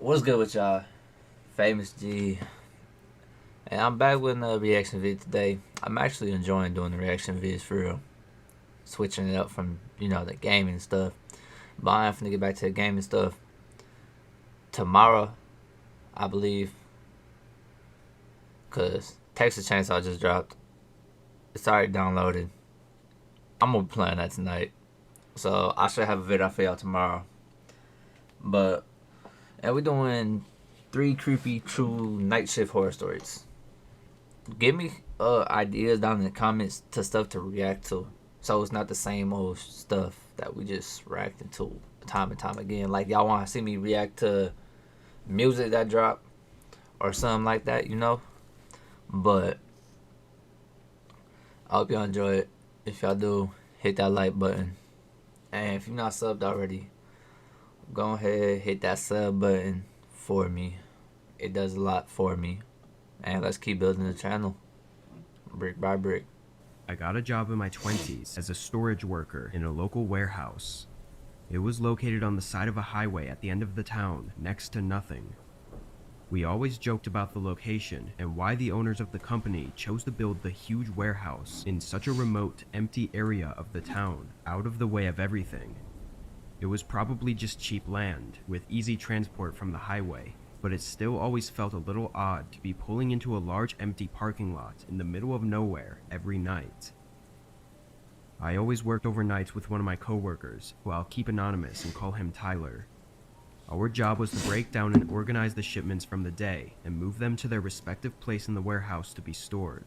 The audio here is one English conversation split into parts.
What's good with y'all? Famous G. And I'm back with another reaction vid today. I'm actually enjoying doing the reaction vids for real. Switching it up from, the gaming stuff. But I'm finna get back to the gaming stuff tomorrow, I believe. Because Texas Chainsaw just dropped. It's already downloaded. I'm gonna be playing that tonight. So I should have a video for y'all tomorrow. And we're doing 3 creepy true night shift horror stories. Give me ideas down in the comments to stuff to react to, so it's not the same old stuff that we just reacting to time and time again. Like, y'all want to see me react to music that drop or something like that, But I hope y'all enjoy it. If y'all do, hit that like button. And if you're not subbed already, go ahead, hit that sub button for me. It does a lot for me. And let's keep building the channel, brick by brick. I got a job in my 20s as a storage worker in a local warehouse. It was located on the side of a highway at the end of the town, next to nothing. We always joked about the location and why the owners of the company chose to build the huge warehouse in such a remote, empty area of the town, out of the way of everything. It was probably just cheap land, with easy transport from the highway, but it still always felt a little odd to be pulling into a large empty parking lot in the middle of nowhere every night. I always worked overnights with one of my coworkers, who I'll keep anonymous and call him Tyler. Our job was to break down and organize the shipments from the day and move them to their respective place in the warehouse to be stored.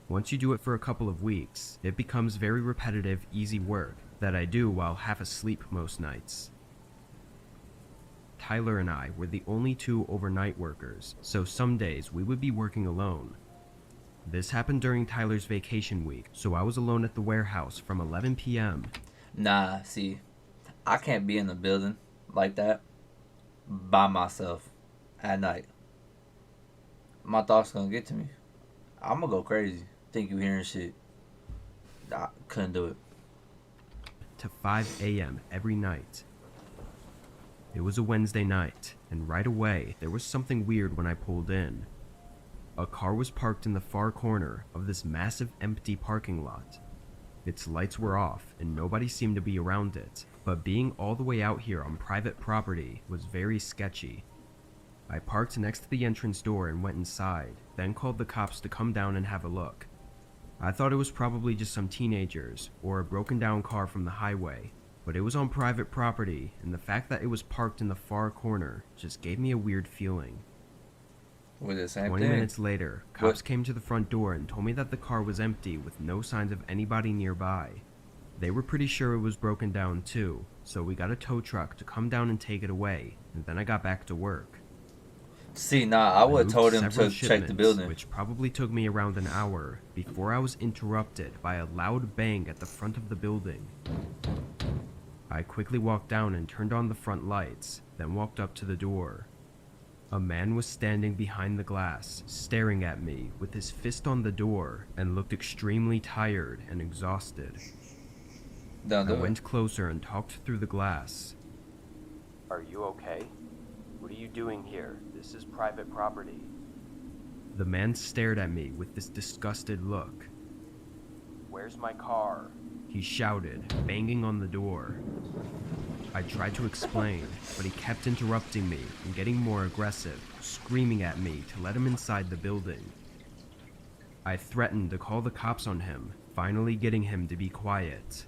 Once you do it for a couple of weeks, it becomes very repetitive, easy work that I do while half asleep most nights. Tyler and I were the only 2 overnight workers, so some days we would be working alone. This happened during Tyler's vacation week, so I was alone at the warehouse from 11 p.m. Nah, see, I can't be in the building like that by myself at night. My thoughts gonna get to me. I'm gonna go crazy. Think you hearing shit. I couldn't do it. To 5 a.m. every night. It was a Wednesday night, and right away, there was something weird when I pulled in. A car was parked in the far corner of this massive empty parking lot. Its lights were off, and nobody seemed to be around it, but being all the way out here on private property was very sketchy. I parked next to the entrance door and went inside, then called the cops to come down and have a look. I thought it was probably just some teenagers, or a broken down car from the highway, but it was on private property, and the fact that it was parked in the far corner just gave me a weird feeling. With the same 20 thing. minutes later, cops came to the front door and told me that the car was empty with no signs of anybody nearby. They were pretty sure it was broken down too, so we got a tow truck to come down and take it away, and then I got back to work. See, I would have told him to check the building. Which probably took me around an hour before I was interrupted by a loud bang at the front of the building. I quickly walked down and turned on the front lights, then walked up to the door. A man was standing behind the glass, staring at me with his fist on the door, and looked extremely tired and exhausted. I went closer and talked through the glass. Are you okay? What are you doing here? This is private property. The man stared at me with this disgusted look. Where's my car? He shouted, banging on the door. I tried to explain, but he kept interrupting me and getting more aggressive, screaming at me to let him inside the building. I threatened to call the cops on him, finally getting him to be quiet.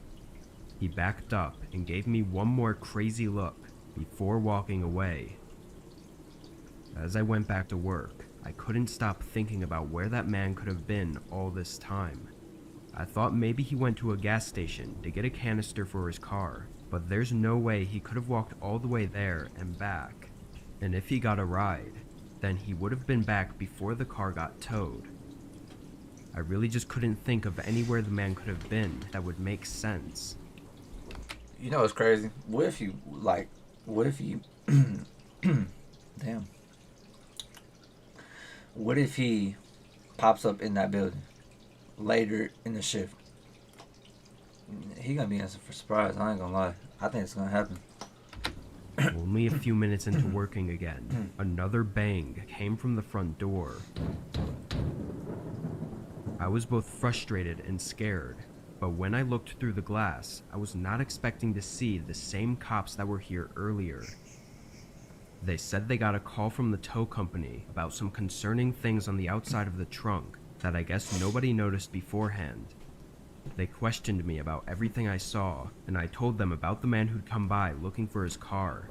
He backed up and gave me one more crazy look before walking away. As I went back to work, I couldn't stop thinking about where that man could have been all this time. I thought maybe he went to a gas station to get a canister for his car, but there's no way he could have walked all the way there and back. And if he got a ride, then he would have been back before the car got towed. I really just couldn't think of anywhere the man could have been that would make sense. You know what's crazy? What if you damn. What if he pops up in that building later in the shift? He gonna be in for surprise. I ain't gonna lie. I think it's gonna happen. Only a few minutes into working again, another bang came from the front door. I was both frustrated and scared, but when I looked through the glass, I was not expecting to see the same cops that were here earlier. They said they got a call from the tow company about some concerning things on the outside of the trunk that I guess nobody noticed beforehand. They questioned me about everything I saw, and I told them about the man who'd come by looking for his car.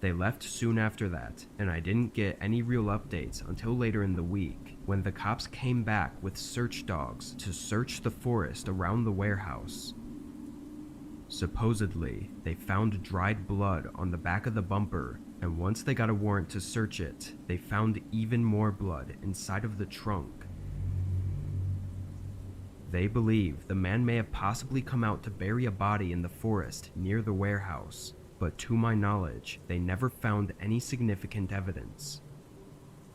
They left soon after that, and I didn't get any real updates until later in the week, when the cops came back with search dogs to search the forest around the warehouse. Supposedly, they found dried blood on the back of the bumper, and once they got a warrant to search it, they found even more blood inside of the trunk. They believe the man may have possibly come out to bury a body in the forest near the warehouse, but to my knowledge, they never found any significant evidence.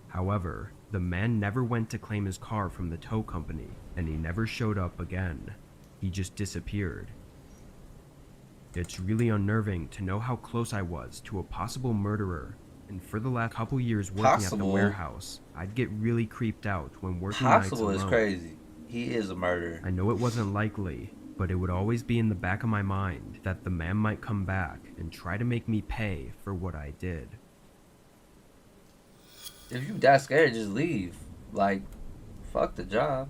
However, the man never went to claim his car from the tow company, and he never showed up again. He just disappeared. It's really unnerving to know how close I was to a possible murderer, and for the last couple years working at the warehouse, I'd get really creeped out when working nights alone. Possible is crazy. He is a murderer. I know it wasn't likely, but it would always be in the back of my mind that the man might come back and try to make me pay for what I did. If you that scared, just leave. Like, fuck the job.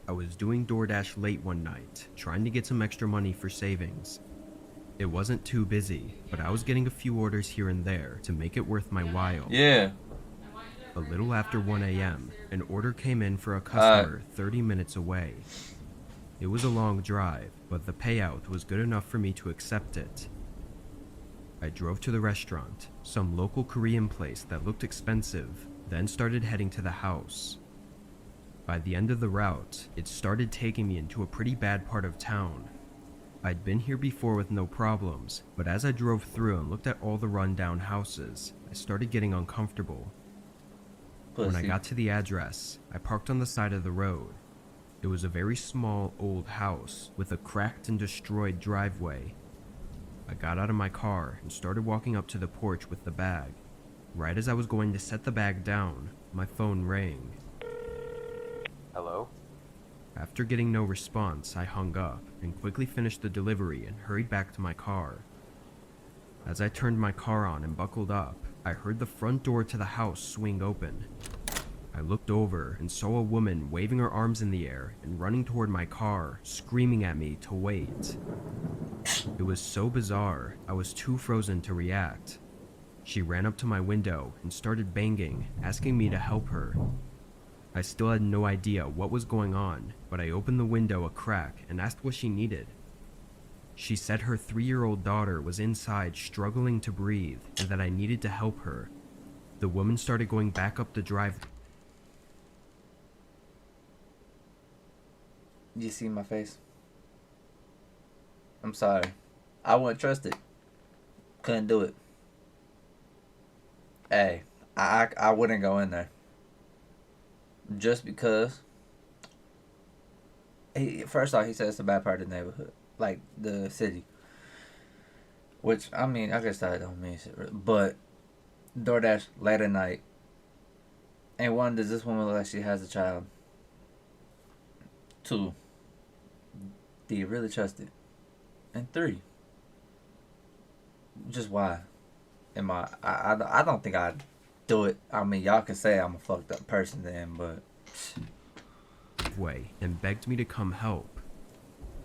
I was doing DoorDash late one night, trying to get some extra money for savings. It wasn't too busy, but I was getting a few orders here and there to make it worth my while. Yeah. A little after 1 a.m., an order came in for a customer 30 minutes away. It was a long drive, but the payout was good enough for me to accept it. I drove to the restaurant, some local Korean place that looked expensive, then started heading to the house. By the end of the route, it started taking me into a pretty bad part of town. I'd been here before with no problems, but as I drove through and looked at all the run-down houses, I started getting uncomfortable. When I got to the address, I parked on the side of the road. It was a very small, old house with a cracked and destroyed driveway. I got out of my car and started walking up to the porch with the bag. Right as I was going to set the bag down, my phone rang. Hello? After getting no response, I hung up and quickly finished the delivery and hurried back to my car. As I turned my car on and buckled up, I heard the front door to the house swing open. I looked over and saw a woman waving her arms in the air and running toward my car, screaming at me to wait. It was so bizarre, I was too frozen to react. She ran up to my window and started banging, asking me to help her. I still had no idea what was going on, but I opened the window a crack and asked what she needed. She said her 3-year-old daughter was inside struggling to breathe and that I needed to help her. The woman started going back up the drive. You see my face? I'm sorry. I wouldn't trust it. Couldn't do it. Hey, I wouldn't go in there. Just because first off, he said it's a bad part of the neighborhood, like the city. Which, I mean, I guess that don't mean shit, but DoorDash late at night. And one, does this woman look like she has a child? 2, do you really trust it? And 3, just why? I don't think I'd do it. I mean, y'all can say I'm a fucked up person then, but way and begged me to come help.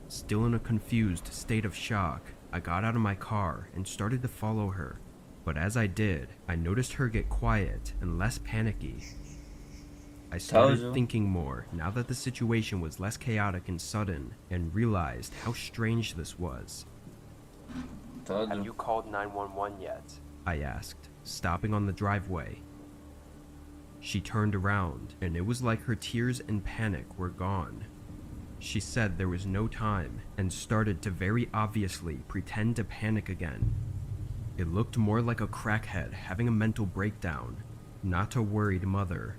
Still in a confused state of shock, I got out of my car and started to follow her, but as I did, I noticed her get quiet and less panicky. I started thinking more now that the situation was less chaotic and sudden, and realized how strange this was. Have you called 911 yet? I asked, stopping on the driveway. She turned around, and it was like her tears and panic were gone. She said there was no time, and started to very obviously pretend to panic again. It looked more like a crackhead having a mental breakdown, not a worried mother.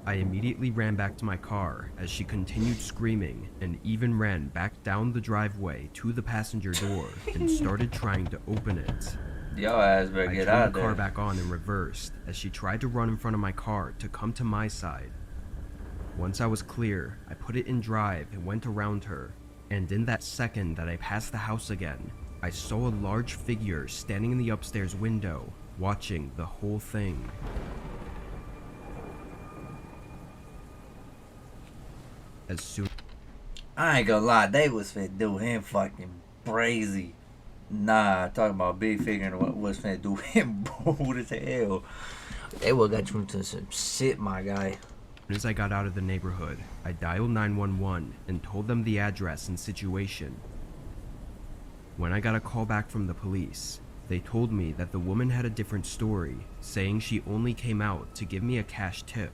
I immediately ran back to my car as she continued screaming and even ran back down the driveway to the passenger door and started trying to open it. Your ass better I get turned out the there. car back on and reversed as she tried to run in front of my car to come to my side. Once I was clear, I put it in drive and went around her, and in that second that I passed the house again, I saw a large figure standing in the upstairs window, watching the whole thing. As soon I ain't gonna lie, they was finna do him fucking crazy. Nah, talking about big figure and what was finna do him bold as hell. They would got you into some shit, my guy. as I got out of the neighborhood, I dialed 911 and told them the address and situation. When I got a call back from the police, they told me that the woman had a different story, saying she only came out to give me a cash tip.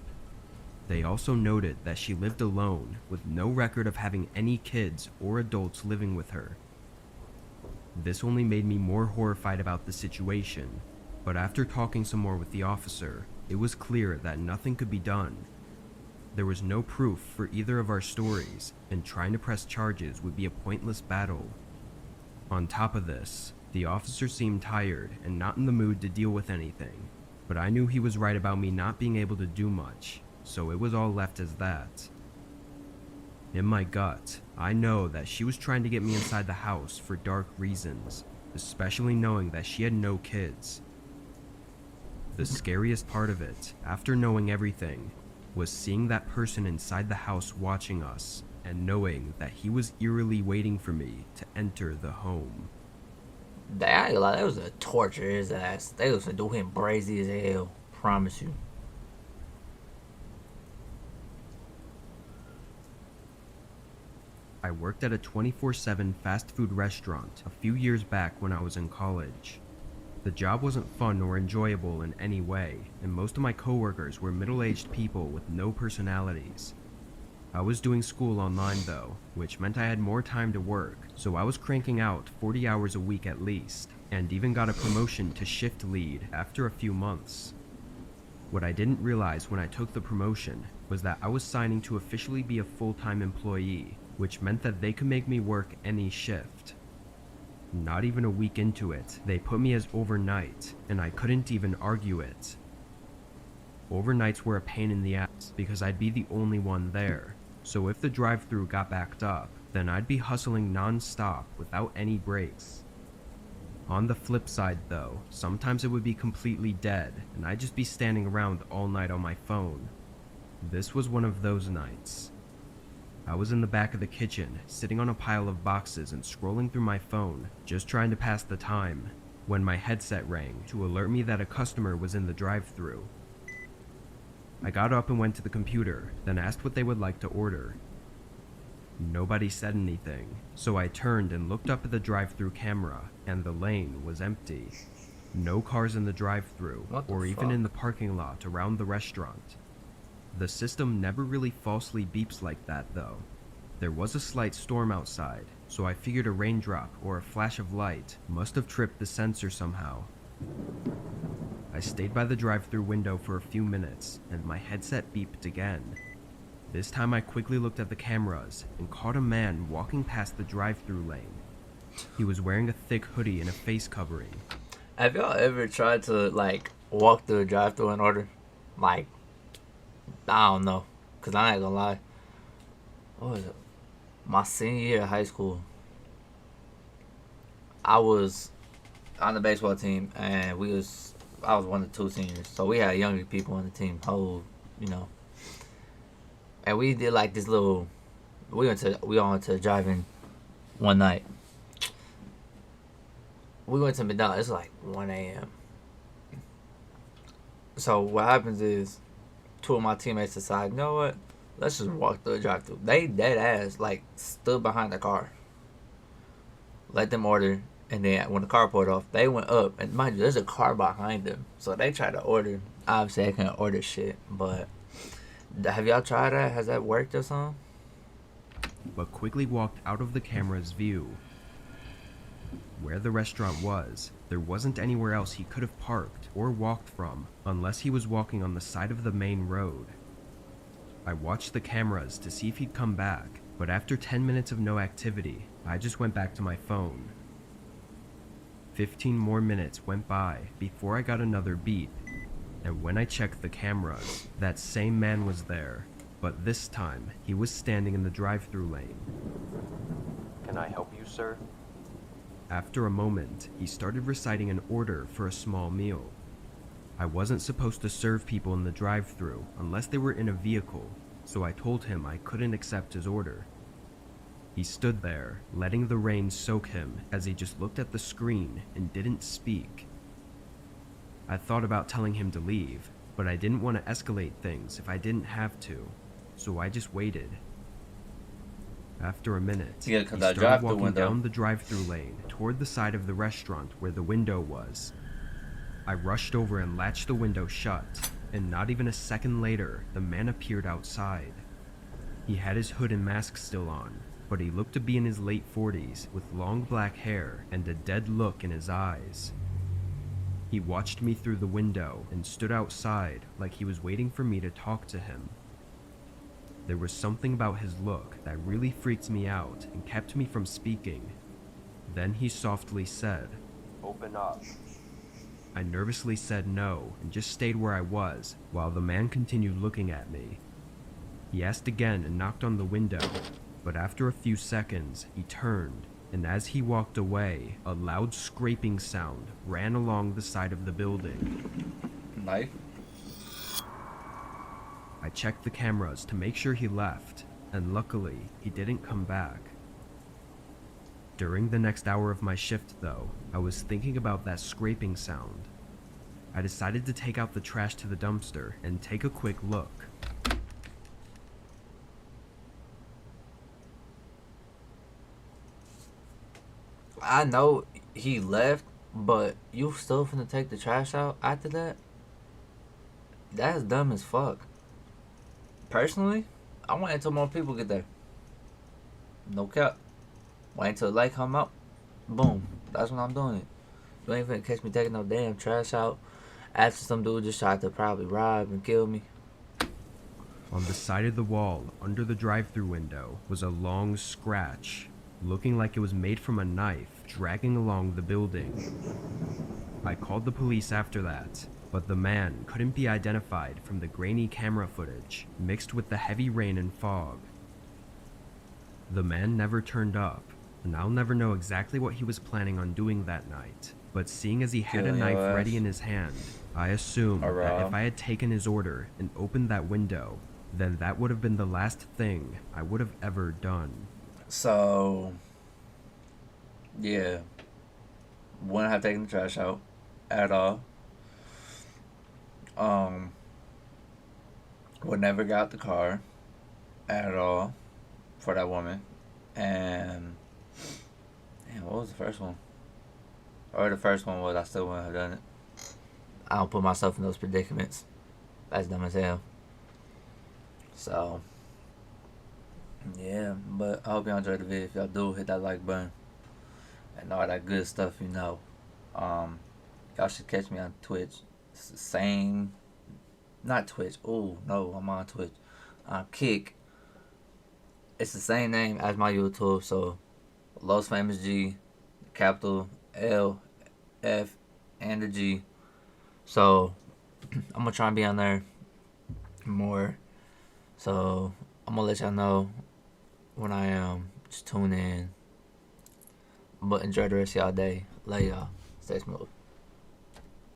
They also noted that she lived alone with no record of having any kids or adults living with her. This only made me more horrified about the situation, but after talking some more with the officer, it was clear that nothing could be done. There was no proof for either of our stories, and trying to press charges would be a pointless battle. On top of this, the officer seemed tired and not in the mood to deal with anything, but I knew he was right about me not being able to do much, so it was all left as that. In my gut, I know that she was trying to get me inside the house for dark reasons, especially knowing that she had no kids. The scariest part of it, after knowing everything, was seeing that person inside the house watching us and knowing that he was eerily waiting for me to enter the home. That was a torture his ass. They was finna do him crazy as hell. Promise you. I worked at a 24/7 fast food restaurant a few years back when I was in college. The job wasn't fun or enjoyable in any way, and most of my coworkers were middle-aged people with no personalities. I was doing school online though, which meant I had more time to work, so I was cranking out 40 hours a week at least, and even got a promotion to shift lead after a few months. What I didn't realize when I took the promotion was that I was signing to officially be a full-time employee, which meant that they could make me work any shift. Not even a week into it, they put me as overnight, and I couldn't even argue it. Overnights were a pain in the ass because I'd be the only one there, so if the drive-thru got backed up, then I'd be hustling non-stop without any breaks. On the flip side though, sometimes it would be completely dead, and I'd just be standing around all night on my phone. This was one of those nights. I was in the back of the kitchen, sitting on a pile of boxes and scrolling through my phone, just trying to pass the time, when my headset rang to alert me that a customer was in the drive-thru. I got up and went to the computer, then asked what they would like to order. Nobody said anything, so I turned and looked up at the drive-thru camera, and the lane was empty. No cars in the drive-thru, or even in the parking lot around the restaurant. The system never really falsely beeps like that though. There was a slight storm outside, so I figured a raindrop or a flash of light must have tripped the sensor somehow. I stayed by the drive-thru window for a few minutes, and my headset beeped again. This time I quickly looked at the cameras and caught a man walking past the drive-thru lane. He was wearing a thick hoodie and a face covering. Have y'all ever tried to walk through a drive-thru and order? I don't know, cause I ain't gonna lie. What was it? My senior year of high school, I was on the baseball team, and I was one of the two seniors, so we had younger people on the team. And we did this little. We all went to the drive-in one night. We went to McDonald's. It's 1 a.m. So what happens is, two of my teammates decide, you know what? Let's just walk through the drive-thru. They dead ass stood behind the car, let them order, and then when the car pulled off, they went up. And mind you, there's a car behind them, so they tried to order. Obviously, they couldn't order shit. But have y'all tried that? Has that worked or something? But quickly walked out of the camera's view. Where the restaurant was, there wasn't anywhere else he could have parked or walked from unless he was walking on the side of the main road. I watched the cameras to see if he'd come back, but after 10 minutes of no activity, I just went back to my phone. 15 more minutes went by before I got another beep, and when I checked the cameras, that same man was there, but this time he was standing in the drive-thru lane. Can I help you, sir? After a moment, he started reciting an order for a small meal. I wasn't supposed to serve people in the drive-thru unless they were in a vehicle, so I told him I couldn't accept his order. He stood there, letting the rain soak him as he just looked at the screen and didn't speak. I thought about telling him to leave, but I didn't want to escalate things if I didn't have to, so I just waited. After a minute, Yeah, he 'cause I started drive the walking window. down the drive-thru lane toward the side of the restaurant where the window was. I rushed over and latched the window shut, and not even a second later, the man appeared outside. He had his hood and mask still on, but he looked to be in his late 40s with long black hair and a dead look in his eyes. He watched me through the window and stood outside like he was waiting for me to talk to him. There was something about his look that really freaked me out and kept me from speaking. Then he softly said, Open up. I nervously said no and just stayed where I was while the man continued looking at me. He asked again and knocked on the window, but after a few seconds, he turned, and as he walked away, a loud scraping sound ran along the side of the building. Knife? I checked the cameras to make sure he left, and luckily, he didn't come back. During the next hour of my shift, though, I was thinking about that scraping sound. I decided to take out the trash to the dumpster and take a quick look. I know he left, but you still finna take the trash out after that? That's dumb as fuck. Personally, I wait until more people get there. No cap. Wait until the light come out. Boom. That's when I'm doing it. You ain't finna catch me taking no damn trash out after some dude just tried to probably rob and kill me. On the side of the wall, under the drive-thru window, was a long scratch, looking like it was made from a knife dragging along the building. I called the police after that, but the man couldn't be identified from the grainy camera footage mixed with the heavy rain and fog. The man never turned up, and I'll never know exactly what he was planning on doing that night, but seeing as he had a Killing knife your ass. ready in his hand, I assumed that Alright. if I had taken his order and opened that window, then that would have been the last thing I would have ever done. So, yeah. Wouldn't have taken the trash out at all. Would never got the car at all for that woman. And damn, what was the first one? Or the first one was I still wouldn't have done it. I don't put myself in those predicaments. That's dumb as hell. So yeah, but I hope y'all enjoyed the video. If y'all do, hit that like button and all that good stuff, you know. Y'all should catch me on Twitch. It's the same, not Twitch. Oh no, I'm on Twitch. Kick. It's the same name as my YouTube. So Los Famous G, capital L, F, and the G. So I'm gonna try and be on there more. So I'm gonna let y'all know when I am. Just tune in. But enjoy the rest of y'all day. Love y'all. Stay smooth.